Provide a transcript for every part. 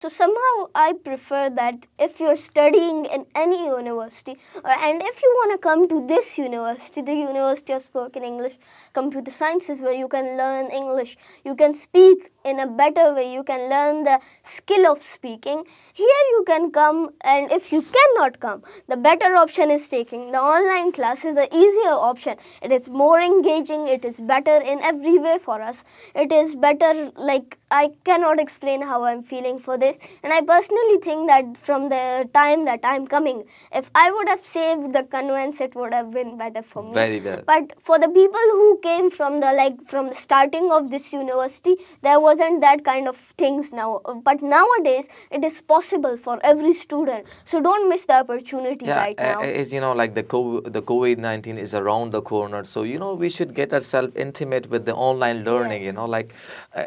So somehow I prefer that if you're studying in any university, and if you want to come to this university, the University of Spoken English Computer Sciences, where you can learn English, you can speak in a better way, you can learn the skill of speaking. Here you can come, and if you cannot come, the better option is taking the online class is the easier option. It is more engaging, it is better in every way for us. It is better, like I cannot explain how I'm feeling for this, and I personally think that from the time that I'm coming, if I would have saved the convents, it would have been better for me. Very well. But for the people who came from the starting of this university, there wasn't that kind of things now. But nowadays, it is possible for every student. So don't miss the opportunity right now. As you know, like the COVID-19 is around the corner, so we should get ourselves intimate with the online learning. Yes. Like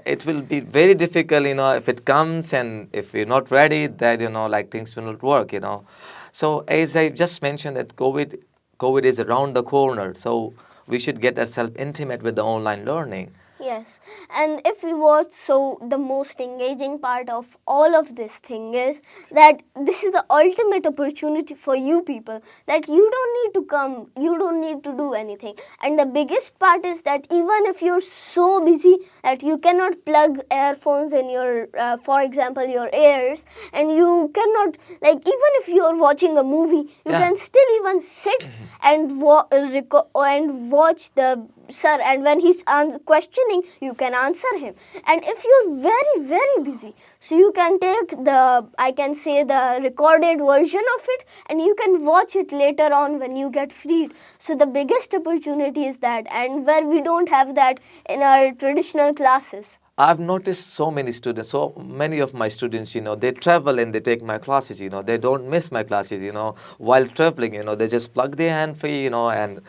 it will be very difficult, if it comes, and if we're not ready, that like things will not work. So as I just mentioned, that COVID is around the corner, so we should get ourselves intimate with the online learning. Yes, and if we watch, so the most engaging part of all of this thing is that this is the ultimate opportunity for you people, that you don't need to come, you don't need to do anything. And the biggest part is that even if you're so busy that you cannot plug earphones in your, for example, your ears, and you cannot, like even if you're watching a movie, you can still even sit and watch the sir, and when he's questioning, you can answer him. And if you're very, very busy, so you can take the, I can say, the recorded version of it, and you can watch it later on when you get freed. So the biggest opportunity is that, and where we don't have that in our traditional classes. I've noticed so many of my students, they travel and they take my classes, they don't miss my classes, while traveling, they just plug their hand free, and,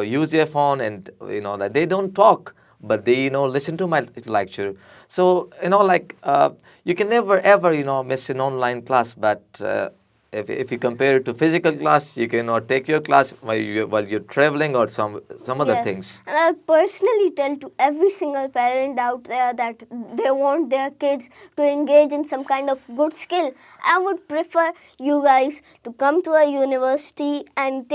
use their phone, and, that they don't talk, but they, listen to my lecture. So, you can never ever, miss an online class, but if you compare it to physical class, you cannot take your class while you're traveling or some other things. And I personally tell to every single parent out there that they want their kids to engage in some kind of good skill. I would prefer you guys to come to a university and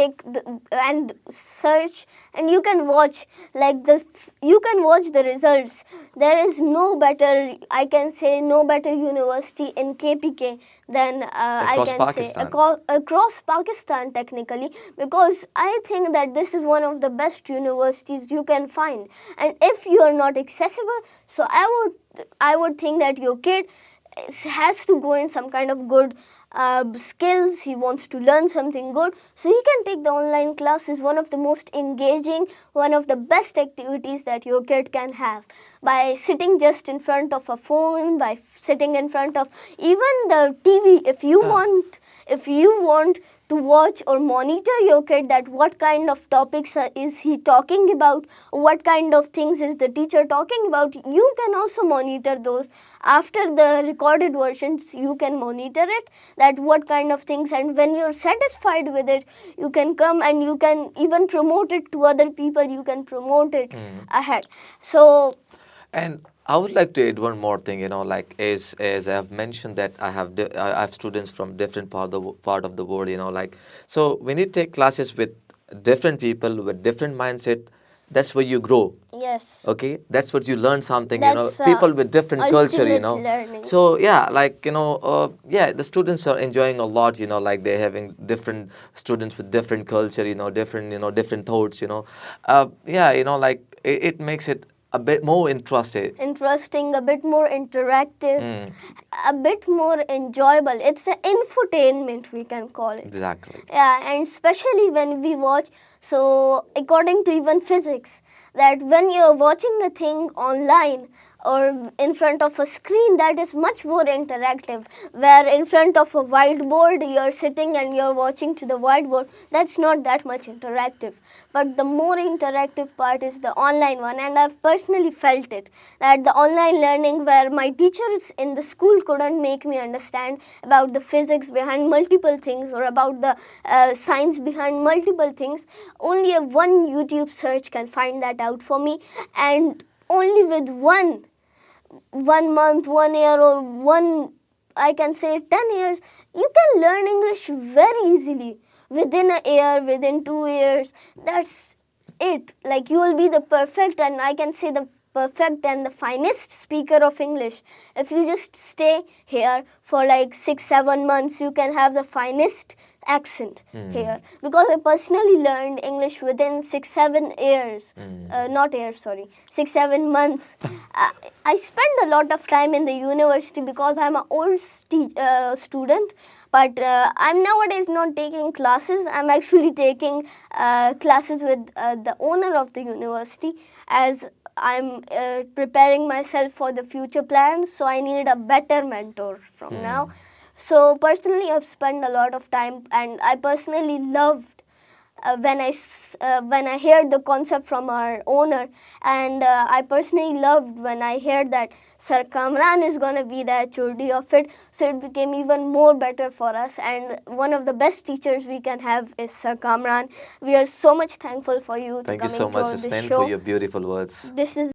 and search, and you can watch the results. There is no better, I can say, no better university in KPK than across Pakistan technically, because I think that this is one of the best universities you can find. And if you are not accessible, so I would think that your kid has to go in some kind of good skills. He wants to learn something good, so he can take the online class. Is one of the most engaging, one of the best activities that your kid can have, by sitting just in front of a phone, by sitting in front of even the TV. If you want to watch or monitor your kid, that what kind of topics is he talking about, what kind of things is the teacher talking about, you can also monitor those. After the recorded versions, you can monitor it, that what kind of things, and when you're satisfied with it, you can come and you can even promote it to other people, you can promote it ahead. So, and I would like to add one more thing, like as I have mentioned that I have students from different part of the world, like, so when you take classes with different people with different mindset, that's where you grow. Yes. Okay, that's what you learn something. That's people with different culture. learning. So yeah, like the students are enjoying a lot. Like they're having different students with different culture. Different thoughts. Like it makes it a bit more interesting, a bit more interactive, a bit more enjoyable. It's an infotainment, we can call it. Exactly. Yeah, and especially when we watch, so according to even physics, that when you're watching a thing online or in front of a screen, that is much more interactive, where in front of a whiteboard you're sitting and you're watching to the whiteboard, that's not that much interactive. But the more interactive part is the online one, and I've personally felt it, that the online learning where my teachers in the school couldn't make me understand about the physics behind multiple things or about the science behind multiple things, only a one YouTube search can find that out for me. And only with one month, 1 year, or one I can say 10 years, you can learn English very easily. Within a year, within 2 years, that's it. Like you will be the perfect, and I can say the perfect and the finest speaker of English. If you just stay here for like 6-7 months, you can have the finest accent here, because I personally learned English within 6-7 years, not years, sorry, 6-7 months. I spend a lot of time in the university because I'm an old student, but I'm nowadays not taking classes. I'm actually taking classes with the owner of the university, as I'm preparing myself for the future plans, so I need a better mentor from now. So personally, I've spent a lot of time, and I personally loved when I heard the concept from our owner, and I personally loved when I heard that Sir Kamran is gonna be the HOD of it. So it became even more better for us, and one of the best teachers we can have is Sir Kamran. We are so much thankful for you Thank you coming so much, to this Hasnain, show. for your beautiful words. This is